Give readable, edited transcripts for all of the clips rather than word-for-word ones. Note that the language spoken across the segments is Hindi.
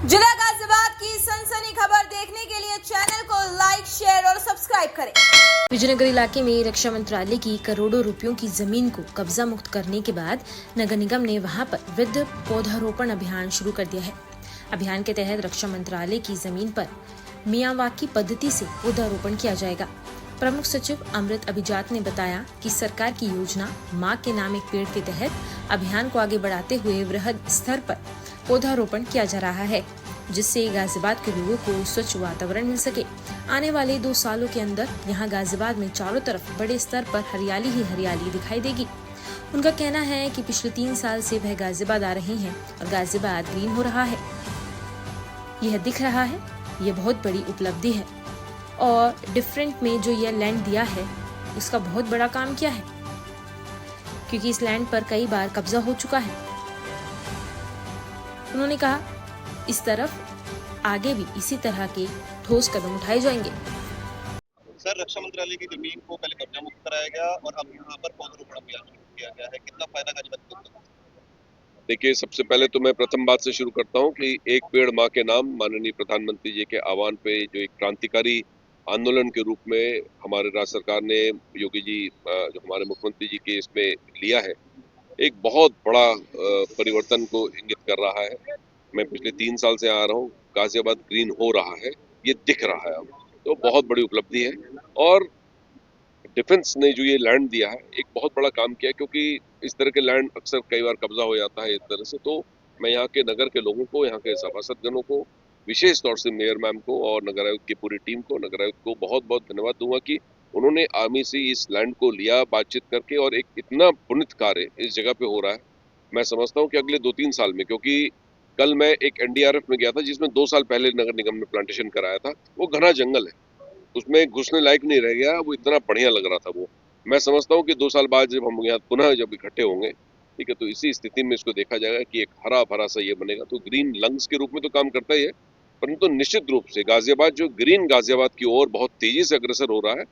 जिला गाजियाबाद की सनसनी खबर देखने के लिए चैनल को लाइक, शेयर और सब्सक्राइब करें। विजयनगर इलाके में रक्षा मंत्रालय की करोड़ों रुपयों की जमीन को कब्जा मुक्त करने के बाद नगर निगम ने वहां पर वृद्ध पौधारोपण अभियान शुरू कर दिया है। अभियान के तहत रक्षा मंत्रालय की जमीन पर मियावाकी पद्धति से पौधारोपण किया जाएगा। प्रमुख सचिव अमृत अभिजात ने बताया कि सरकार की योजना मां के नाम एक पेड़ के तहत अभियान को आगे बढ़ाते हुए वृहद स्तर पर पौधारोपण किया जा रहा है, जिससे गाजियाबाद के लोगों को स्वच्छ वातावरण मिल सके। आने वाले 2 सालों के अंदर यहां गाजियाबाद में चारों तरफ बड़े स्तर पर हरियाली ही हरियाली दिखाई देगी। उनका कहना है कि पिछले 3 साल से वह गाजियाबाद आ रहे हैं और गाजियाबाद ग्रीन हो रहा है। यह दिख रहा है, यह बहुत बड़ी उपलब्धि है और डिफरेंट में जो यह लैंड दिया है उसका बहुत बड़ा काम किया है, क्योंकि इस लैंड पर कई बार कब्जा हो चुका है। उन्होंने कहा इस तरफ आगे भी इसी तरह के ठोस कदम उठाए जाएंगे। सर, रक्षा मंत्रालय की जमीन को पहले कब्जा मुक्त कराया गया और अब यहाँ पर पौधारोपण अभियान शुरू किया गया है। कितना फायदा गाजियाबाद को? देखिए, सबसे पहले तो मैं प्रथम बात से शुरू करता हूँ कि एक पेड़ माँ के नाम माननीय प्रधानमंत्री जी के आह्वान पे जो एक क्रांतिकारी आंदोलन के रूप में हमारे राज्य सरकार ने योगी जी जो हमारे मुख्यमंत्री जी के इसमें लिया है, एक बहुत बड़ा परिवर्तन को इंगित कर रहा है। मैं पिछले 3 साल से आ रहा हूँ, गाजियाबाद ग्रीन हो रहा है, ये दिख रहा है अब, तो बहुत बड़ी उपलब्धि है। और डिफेंस ने जो ये लैंड दिया है, एक बहुत बड़ा काम किया है, क्योंकि इस तरह के लैंड अक्सर कई बार कब्जा हो जाता है इस तरह से। तो मैं यहाँ के नगर के लोगों को, यहाँ के सभासदगणों को, विशेष तौर से मेयर मैम को और नगर आयुक्त की पूरी टीम को, नगर आयुक्त को बहुत बहुत धन्यवाद दूंगा कि उन्होंने आर्मी से इस लैंड को लिया बातचीत करके, और एक इतना पुनित कार्य इस जगह पे हो रहा है। मैं समझता हूँ कि अगले 2-3 साल में, क्योंकि कल मैं एक एनडीआरएफ में गया था जिसमें 2 साल पहले नगर निगम ने प्लांटेशन कराया था। वो घना जंगल है, उसमें घुसने लायक नहीं रह गया, वो इतना बढ़िया लग रहा था वो। मैं समझता हूँ कि 2 साल बाद जब हम यहाँ पुनः जब इकट्ठे होंगे, ठीक है, तो इसी स्थिति में इसको देखा जाएगा कि एक हरा भरा सा ये बनेगा। तो ग्रीन लंग्स के रूप में तो काम करता ही है, परंतु निश्चित रूप से गाजियाबाद जो ग्रीन गाजियाबाद की ओर बहुत तेजी से अग्रसर हो रहा है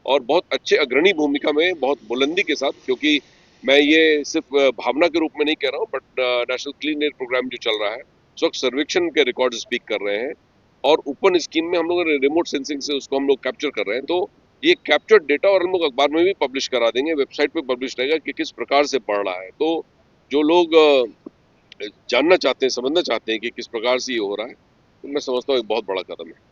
और बहुत अच्छे अग्रणी भूमिका में, बहुत बुलंदी के साथ। क्योंकि मैं ये सिर्फ भावना के रूप में नहीं कह रहा हूँ, but national clean air programme जो चल रहा है, स्वच्छ सर्वेक्षण के रिकॉर्ड स्पीक कर रहे हैं, और ओपन स्कीम में हम लोग रिमोट सेंसिंग से उसको हम लोग कैप्चर कर रहे हैं। तो ये कैप्चर्ड डेटा और हम लोग अखबार में भी पब्लिश करा देंगे, वेबसाइट पे पब्लिश रहेगा कि किस प्रकार से बढ़ रहा है। तो जो लोग जानना चाहते हैं, समझना चाहते हैं कि किस प्रकार से ये हो रहा है, तो मैं समझता हूँ एक बहुत बड़ा कदम है।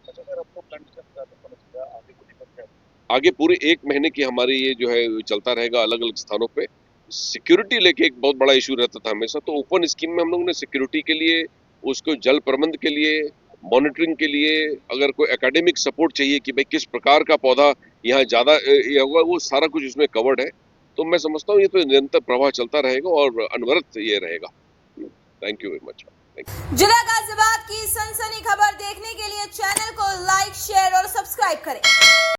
आगे पूरे 1 महीने की हमारी ये जो है चलता रहेगा अलग अलग स्थानों पे। सिक्योरिटी लेके एक बहुत बड़ा इशू रहता था हमेशा, तो ओपन स्कीम में हम लोगों ने सिक्योरिटी के लिए, उसको जल प्रबंध के लिए, मॉनिटरिंग के लिए, अगर कोई एकेडमिक सपोर्ट चाहिए कि भाई किस प्रकार का पौधा यहाँ ज्यादा होगा, वो सारा कुछ इसमें कवर्ड है। तो मैं समझता हूँ ये तो निरंतर प्रवाह चलता रहेगा और अनवरत ये रहेगा। Thank you very much. जिला गाजियाबाद की सनसनी खबर देखने के लिए चैनल को लाइक, शेयर और सब्सक्राइब करें।